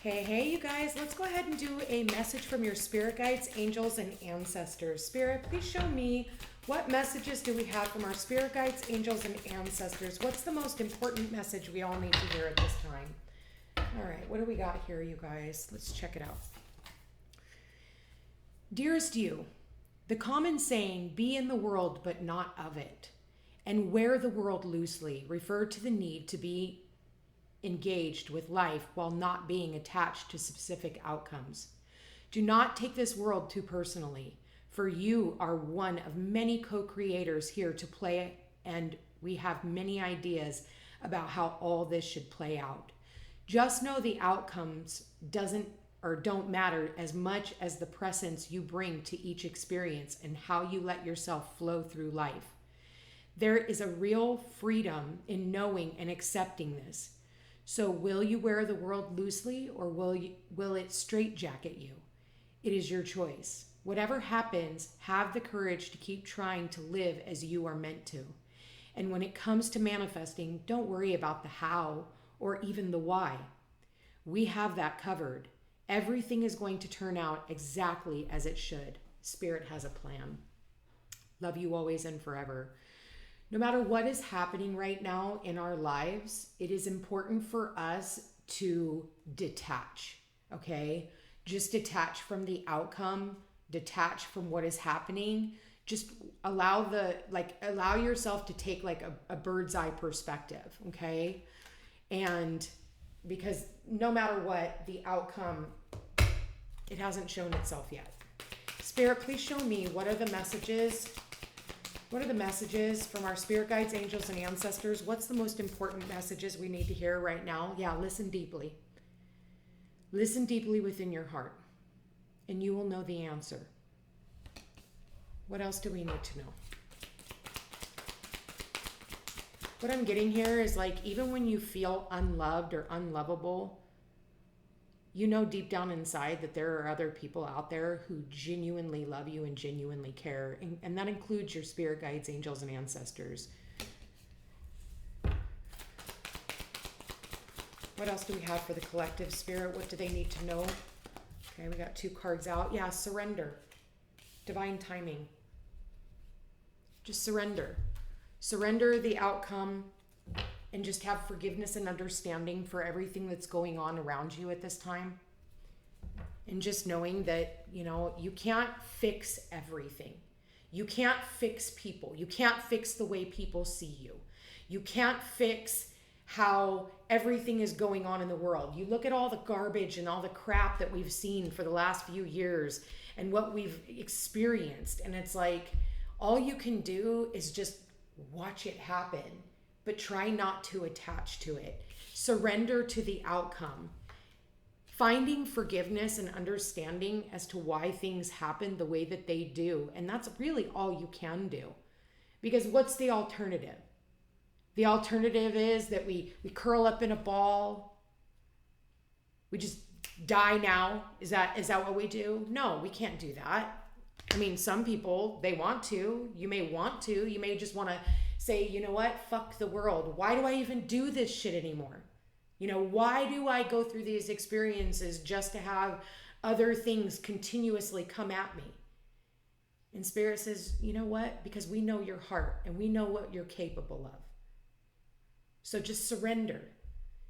Hey, you guys, let's go ahead and do a message from your spirit guides, angels, and ancestors. Spirit, please show me what messages do we have from our spirit guides, angels, and ancestors. What's the most important message we all need to hear at this time? All right, what do we got here, you guys? Let's check it out. Dearest you, the common saying, be in the world but not of it, and wear the world loosely, refer to the need to be engaged with life while not being attached to specific outcomes. Do not take this world too personally, for you are one of many co-creators here to play, and we have many ideas about how all this should play out. Just know the outcomes don't matter as much as the presence you bring to each experience and how you let yourself flow through life. There is a real freedom in knowing and accepting this. So will you wear the world loosely, or will it straitjacket you? It is your choice. Whatever happens, have the courage to keep trying to live as you are meant to. And when it comes to manifesting, don't worry about the how or even the why. We have that covered. Everything is going to turn out exactly as it should. Spirit has a plan. Love you always and forever. No matter what is happening right now in our lives, it is important for us to detach, okay? Just detach from the outcome, detach from what is happening. Just allow yourself to take like a bird's eye perspective, okay? And because no matter what, the outcome, it hasn't shown itself yet. Spirit, please show me what are the messages from our spirit guides, angels, and ancestors? What's the most important messages we need to hear right now? Yeah, listen deeply. Listen deeply within your heart, and you will know the answer. What else do we need to know? What I'm getting here is like, even when you feel unloved or unlovable, you know deep down inside that there are other people out there who genuinely love you and genuinely care. And that includes your spirit guides, angels, and ancestors. What else do we have for the collective, Spirit? What do they need to know? Okay, we got 2 cards out. Yeah, surrender. Divine timing. Just surrender. Surrender the outcome. And just have forgiveness and understanding for everything that's going on around you at this time. And just knowing that, you can't fix everything. You can't fix people. You can't fix the way people see you. You can't fix how everything is going on in the world. You look at all the garbage and all the crap that we've seen for the last few years and what we've experienced. And it's like, all you can do is just watch it happen. But try not to attach to it. Surrender to the outcome. Finding forgiveness and understanding as to why things happen the way that they do. And that's really all you can do. Because what's the alternative? The alternative is that we curl up in a ball. We just die now. Is that what we do? No, we can't do that. I mean, some people, they want to. You may want to. You may just want to say, you know what, fuck the world. Why do I even do this shit anymore? Why do I go through these experiences just to have other things continuously come at me? And Spirit says, you know what? Because we know your heart and we know what you're capable of. So just surrender.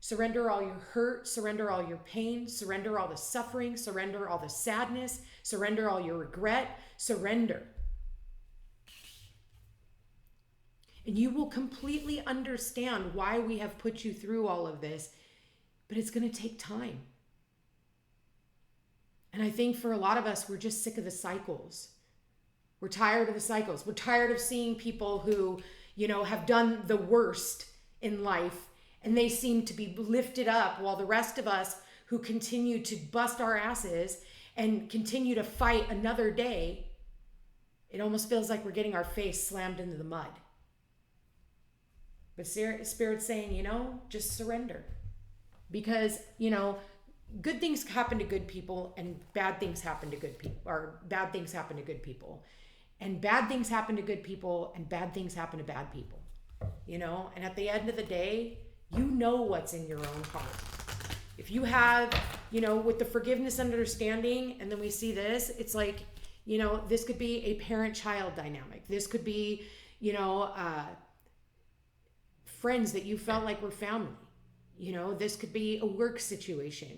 Surrender all your hurt, surrender all your pain, surrender all the suffering, surrender all the sadness, surrender all your regret, surrender. And you will completely understand why we have put you through all of this, but it's going to take time. And I think for a lot of us, we're just sick of the cycles. We're tired of the cycles. We're tired of seeing people who, have done the worst in life, and they seem to be lifted up while the rest of us who continue to bust our asses and continue to fight another day, it almost feels like we're getting our face slammed into the mud. But Spirit's saying, just surrender. Because, good things happen to good people and bad things happen to good people, or bad things happen to good people. And bad things happen to good people and bad things happen to bad people. And at the end of the day, you know what's in your own heart. If you have, with the forgiveness and understanding, and then we see this, it's like, this could be a parent-child dynamic. This could be, friends that you felt like were family. This could be a work situation.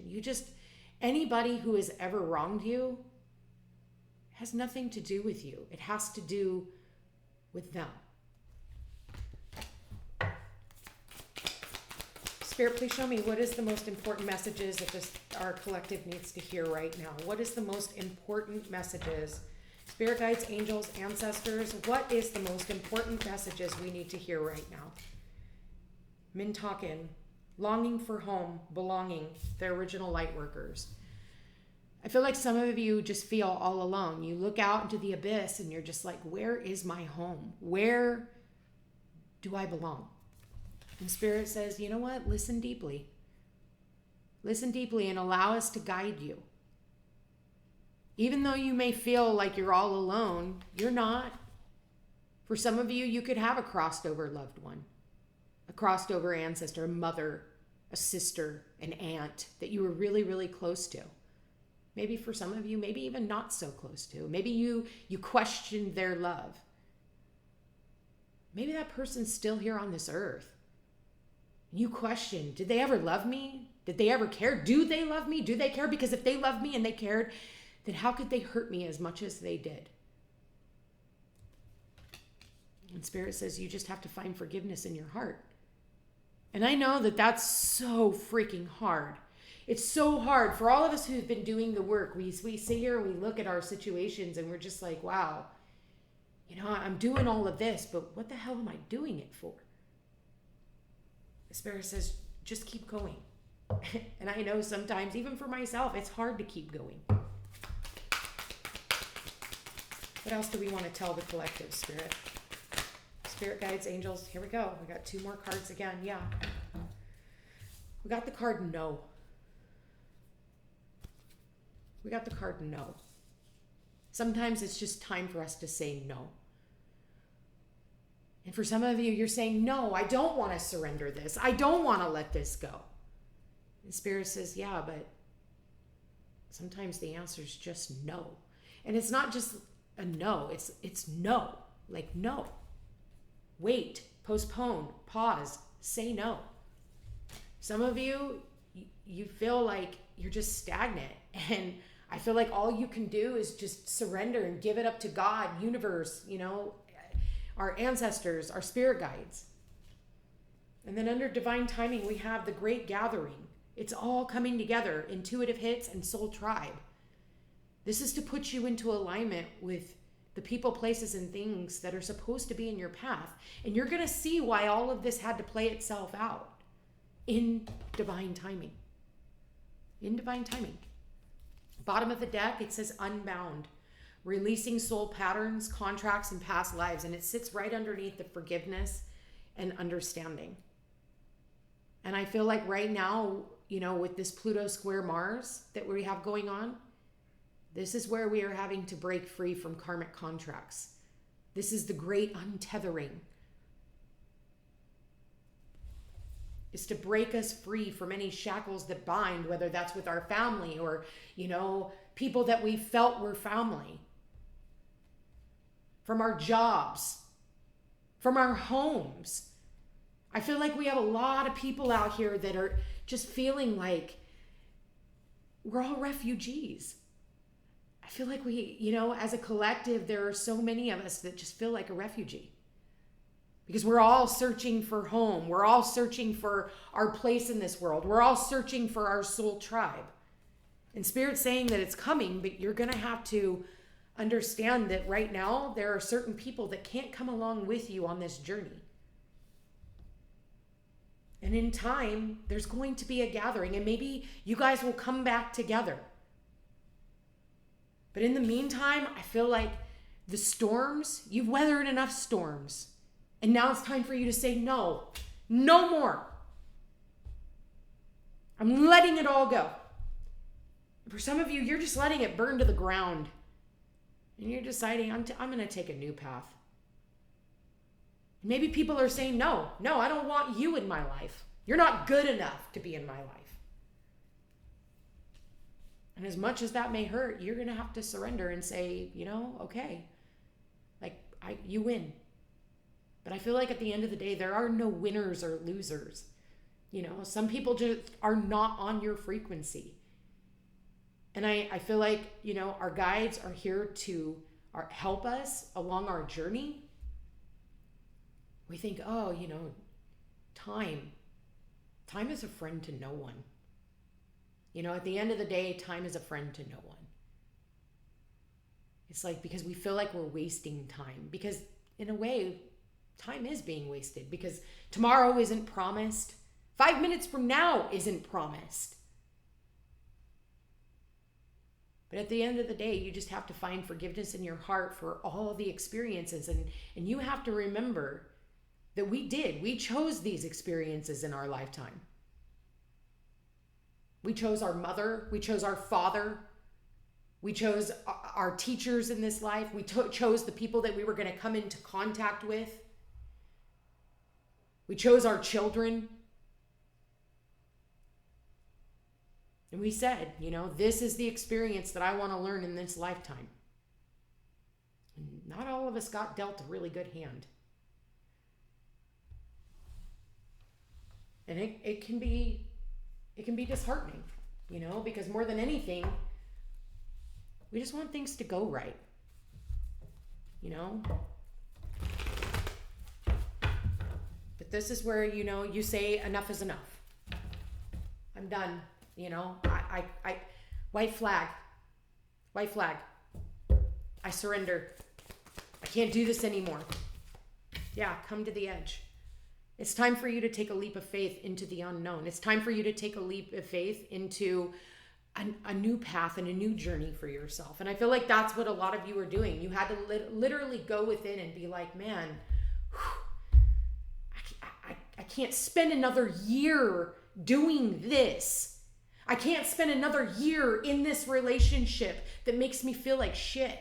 Anybody who has ever wronged you has nothing to do with you. It has to do with them. Spirit, please show me what is the most important messages that our collective needs to hear right now. What is the most important messages? Spirit guides, angels, ancestors, what is the most important messages we need to hear right now? Mintakin, longing for home, belonging, the original light workers. I feel like some of you just feel all alone. You look out into the abyss and you're just like, where is my home? Where do I belong? And Spirit says, you know what? Listen deeply. Listen deeply and allow us to guide you. Even though you may feel like you're all alone, you're not. For some of you, you could have a crossed over loved one, a crossed over ancestor, a mother, a sister, an aunt that you were really, really close to. Maybe for some of you, maybe even not so close to. Maybe you questioned their love. Maybe that person's still here on this earth. You question, did they ever love me? Did they ever care? Do they love me? Do they care? Because if they loved me and they cared, then how could they hurt me as much as they did? And Spirit says you just have to find forgiveness in your heart. And I know that that's so freaking hard. It's so hard for all of us who've been doing the work. We sit here and we look at our situations and we're just like, wow, I'm doing all of this, but what the hell am I doing it for? The Spirit says, just keep going. And I know sometimes, even for myself, it's hard to keep going. What else do we want to tell the collective, Spirit? Spirit guides, angels, here we go. We got 2 more cards again. Yeah. We got the card no. We got the card no. Sometimes it's just time for us to say no. And for some of you, you're saying, no, I don't want to surrender this. I don't want to let this go. And Spirit says, yeah, but sometimes the answer is just no. And it's not just a no, it's no. Like no. Wait, postpone, pause, say no. Some of you, you feel like you're just stagnant. And I feel like all you can do is just surrender and give it up to God, universe, our ancestors, our spirit guides. And then under divine timing, we have the great gathering. It's all coming together, intuitive hits and soul tribe. This is to put you into alignment with the people, places, and things that are supposed to be in your path. And you're going to see why all of this had to play itself out in divine timing. In divine timing. Bottom of the deck, it says unbound. Releasing soul patterns, contracts, and past lives. And it sits right underneath the forgiveness and understanding. And I feel like right now, with this Pluto square Mars that we have going on, this is where we are having to break free from karmic contracts. This is the great untethering. Is to break us free from any shackles that bind, whether that's with our family or, people that we felt were family. From our jobs, from our homes. I feel like we have a lot of people out here that are just feeling like we're all refugees. I feel like we, as a collective, there are so many of us that just feel like a refugee. Because we're all searching for home. We're all searching for our place in this world. We're all searching for our soul tribe. And Spirit's saying that it's coming, but you're going to have to understand that right now there are certain people that can't come along with you on this journey. And in time, there's going to be a gathering, and maybe you guys will come back together. But in the meantime, I feel like the storms, you've weathered enough storms. And now it's time for you to say no. No more. I'm letting it all go. For some of you, you're just letting it burn to the ground. And you're deciding, I'm going to take a new path. Maybe people are saying, no, I don't want you in my life. You're not good enough to be in my life. And as much as that may hurt, you're going to have to surrender and say, okay, like you win. But I feel like at the end of the day, there are no winners or losers. Some people just are not on your frequency. And I feel like, our guides are here to help us along our journey. We think, time is a friend to no one. At the end of the day, time is a friend to no one. It's like, because we feel like we're wasting time, because in a way, time is being wasted, because tomorrow isn't promised. 5 minutes from now isn't promised. But at the end of the day, you just have to find forgiveness in your heart for all of the experiences. And you have to remember that we chose these experiences in our lifetime. We chose our mother. We chose our father. We chose our teachers in this life. We chose the people that we were going to come into contact with. We chose our children. And we said, this is the experience that I want to learn in this lifetime. And not all of us got dealt a really good hand. And it can be disheartening, because more than anything, we just want things to go right, But this is where, you say enough is enough. I'm done. I white flag. I surrender. I can't do this anymore. Yeah, come to the edge. It's time for you to take a leap of faith into the unknown. It's time for you to take a leap of faith into a new path and a new journey for yourself. And I feel like that's what a lot of you are doing. You had to literally go within and be like, man, I can't spend another year doing this. I can't spend another year in this relationship that makes me feel like shit.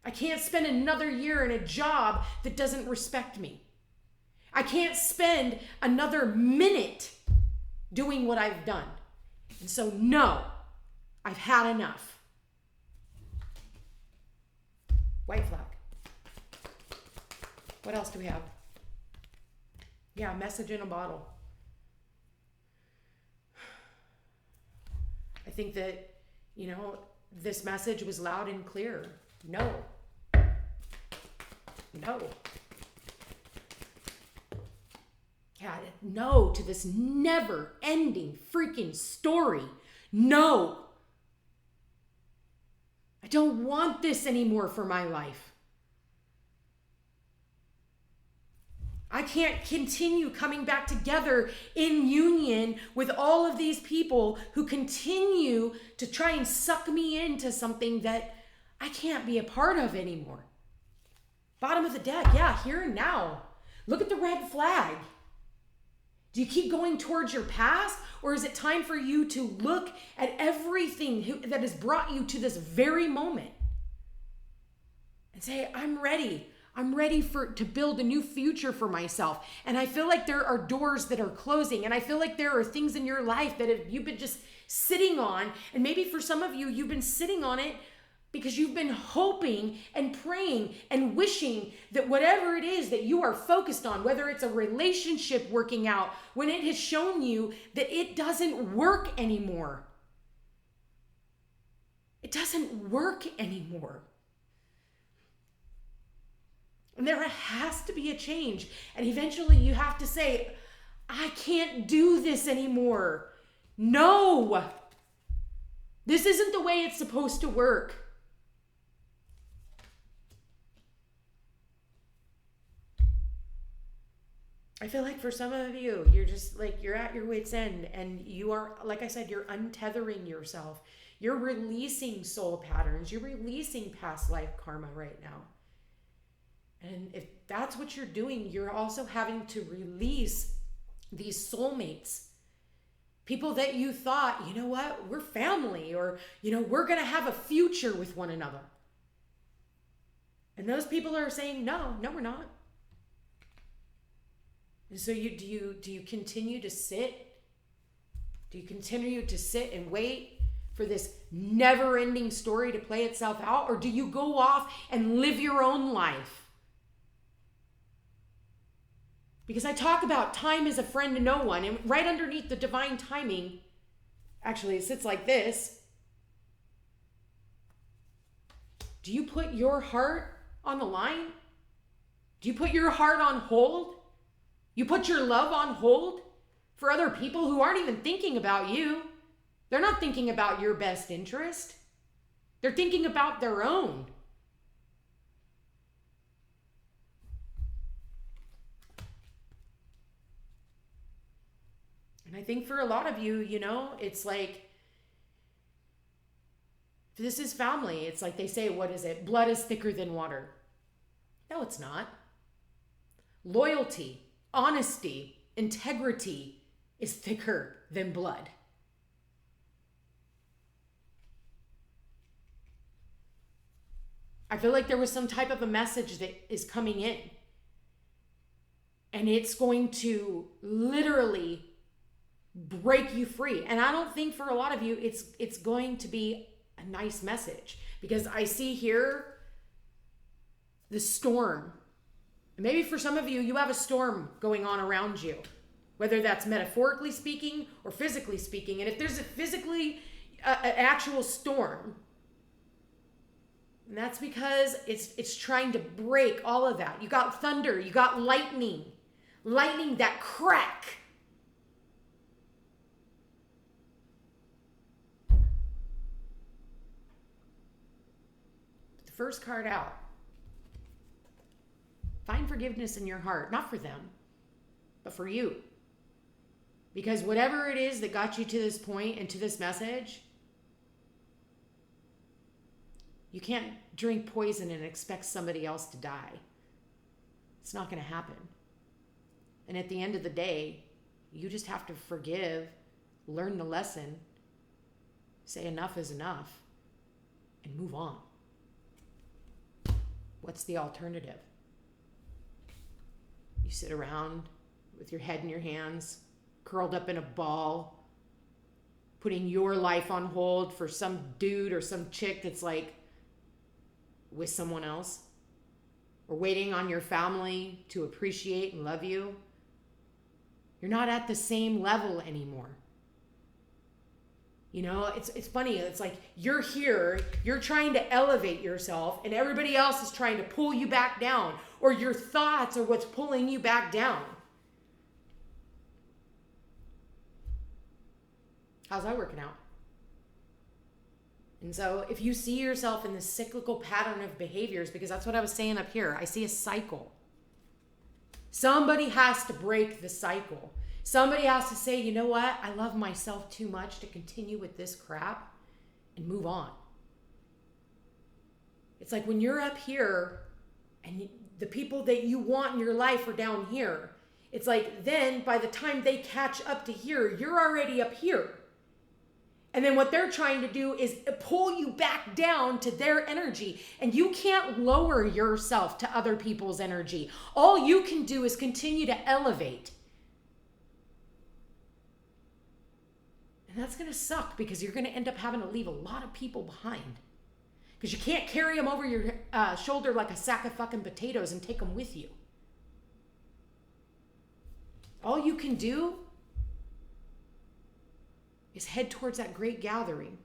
I can't spend another year in a job that doesn't respect me. I can't spend another minute doing what I've done. And so, no, I've had enough. White flag. What else do we have? Yeah, message in a bottle. I think that, this message was loud and clear. No. Yeah, no to this never-ending freaking story. No. I don't want this anymore for my life. I can't continue coming back together in union with all of these people who continue to try and suck me into something that I can't be a part of anymore. Bottom of the deck, yeah, here and now. Look at the red flag. Do you keep going towards your past, or is it time for you to look at everything that has brought you to this very moment and say, I'm ready. I'm ready to build a new future for myself. And I feel like there are doors that are closing, and I feel like there are things in your life that you've been just sitting on, and maybe for some of you, you've been sitting on it because you've been hoping and praying and wishing that whatever it is that you are focused on, whether it's a relationship working out, when it has shown you that it doesn't work anymore. It doesn't work anymore. And there has to be a change. And eventually you have to say, I can't do this anymore. No. This isn't the way it's supposed to work. I feel like for some of you, you're just like, you're at your wit's end, and you are, like I said, you're untethering yourself. You're releasing soul patterns. You're releasing past life karma right now. And if that's what you're doing, you're also having to release these soulmates. People that you thought, you know what, we're family, or, we're going to have a future with one another. And those people are saying, no, we're not. And so do you continue to sit Do you continue to sit and wait for this never-ending story to play itself out? Or do you go off and live your own life? Because I talk about time is a friend to no one. And right underneath the divine timing, actually it sits like this. Do you put your heart on the line? Do you put your heart on hold? You put your love on hold for other people who aren't even thinking about you. They're not thinking about your best interest. They're thinking about their own. And I think for a lot of you, it's like, this is family. It's like they say, what is it? Blood is thicker than water. No, it's not. Loyalty, honesty, integrity is thicker than blood. I feel like there was some type of a message that is coming in. And it's going to literally break you free. And I don't think for a lot of you, it's going to be a nice message. Because I see here the storm. Maybe for some of you, you have a storm going on around you. Whether that's metaphorically speaking or physically speaking. And if there's an actual storm, and that's because it's trying to break all of that. You got thunder, you got lightning that crack. The first card out. Find forgiveness in your heart, not for them, but for you. Because whatever it is that got you to this point and to this message, you can't drink poison and expect somebody else to die. It's not going to happen. And at the end of the day, you just have to forgive, learn the lesson, say enough is enough, and move on. What's the alternative? You sit around with your head in your hands, curled up in a ball, putting your life on hold for some dude or some chick that's like with someone else, or waiting on your family to appreciate and love you. You're not at the same level anymore. It's funny. It's like you're here, you're trying to elevate yourself, and everybody else is trying to pull you back down, or your thoughts are what's pulling you back down. How's that working out? And so if you see yourself in this cyclical pattern of behaviors, because that's what I was saying up here, I see a cycle. Somebody has to break the cycle. Somebody has to say, you know what? I love myself too much to continue with this crap and move on. It's like when you're up here and the people that you want in your life are down here. It's like then by the time they catch up to here, you're already up here. And then what they're trying to do is pull you back down to their energy. And you can't lower yourself to other people's energy. All you can do is continue to elevate. And that's going to suck because you're going to end up having to leave a lot of people behind. Because you can't carry them over your shoulder like a sack of fucking potatoes and take them with you. All you can do is head towards that great gathering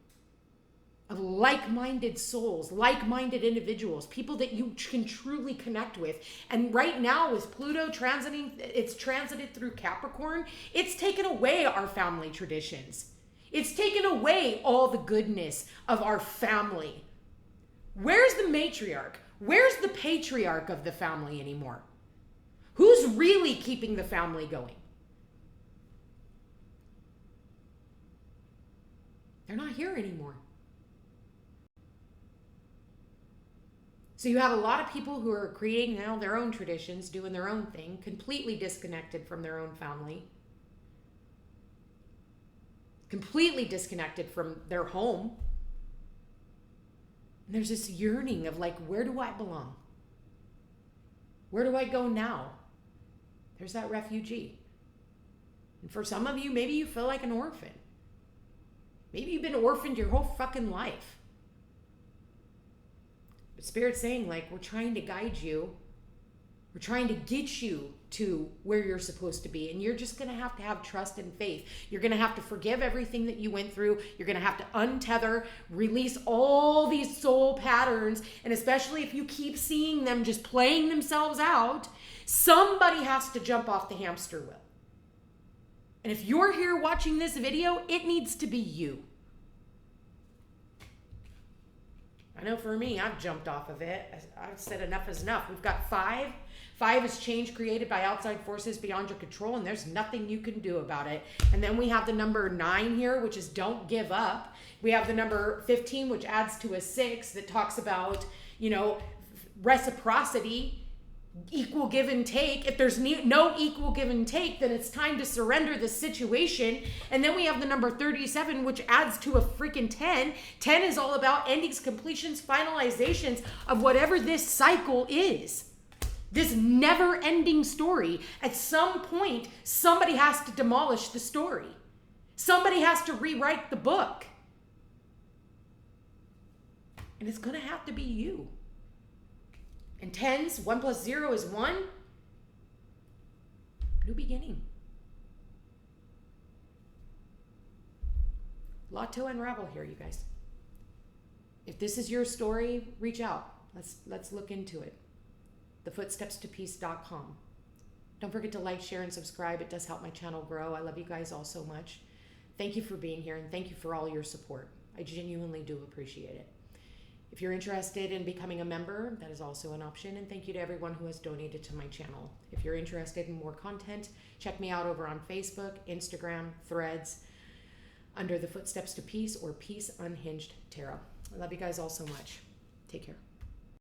of like-minded souls, like-minded individuals, people that you can truly connect with. And right now with Pluto transiting, it's transited through Capricorn, it's taken away our family traditions. It's taken away all the goodness of our family. Where's the matriarch? Where's the patriarch of the family anymore? Who's really keeping the family going? They're not here anymore. So you have a lot of people who are creating now their own traditions, doing their own thing, completely disconnected from their own family, completely disconnected from their home. And there's this yearning of like, where do I belong? Where do I go now? There's that refugee. And for some of you, maybe you feel like an orphan. Maybe you've been orphaned your whole fucking life. But Spirit's saying, like, we're trying to guide you. We're trying to get you to where you're supposed to be. And you're just going to have trust and faith. You're going to have to forgive everything that you went through. You're going to have to untether, release all these soul patterns. And especially if you keep seeing them just playing themselves out, somebody has to jump off the hamster wheel. And if you're here watching this video, it needs to be you. I know for me, I've jumped off of it. I've said enough is enough. We've got 5. 5 is change created by outside forces beyond your control, and there's nothing you can do about it. And then we have the number 9 here, which is don't give up. We have the number 15, which adds to a 6 that talks about, reciprocity, equal give and take. If there's no equal give and take, then it's time to surrender the situation. And then we have the number 37, which adds to a freaking 10. 10 is all about endings, completions, finalizations of whatever this cycle is. This never-ending story. At some point, somebody has to demolish the story. Somebody has to rewrite the book. And it's going to have to be you. And 10s, 1 plus 0 is 1. New beginning. Lot to unravel here, you guys. If this is your story, reach out. Let's look into it. thefootstepstopeace.com. Don't forget to like, share, and subscribe. It does help my channel grow. I love you guys all so much. Thank you for being here, and thank you for all your support. I genuinely do appreciate it. If you're interested in becoming a member, that is also an option. And thank you to everyone who has donated to my channel. If you're interested in more content, check me out over on Facebook, Instagram, Threads, under The Footsteps to Peace or Peace Unhinged Tarot. I love you guys all so much. Take care.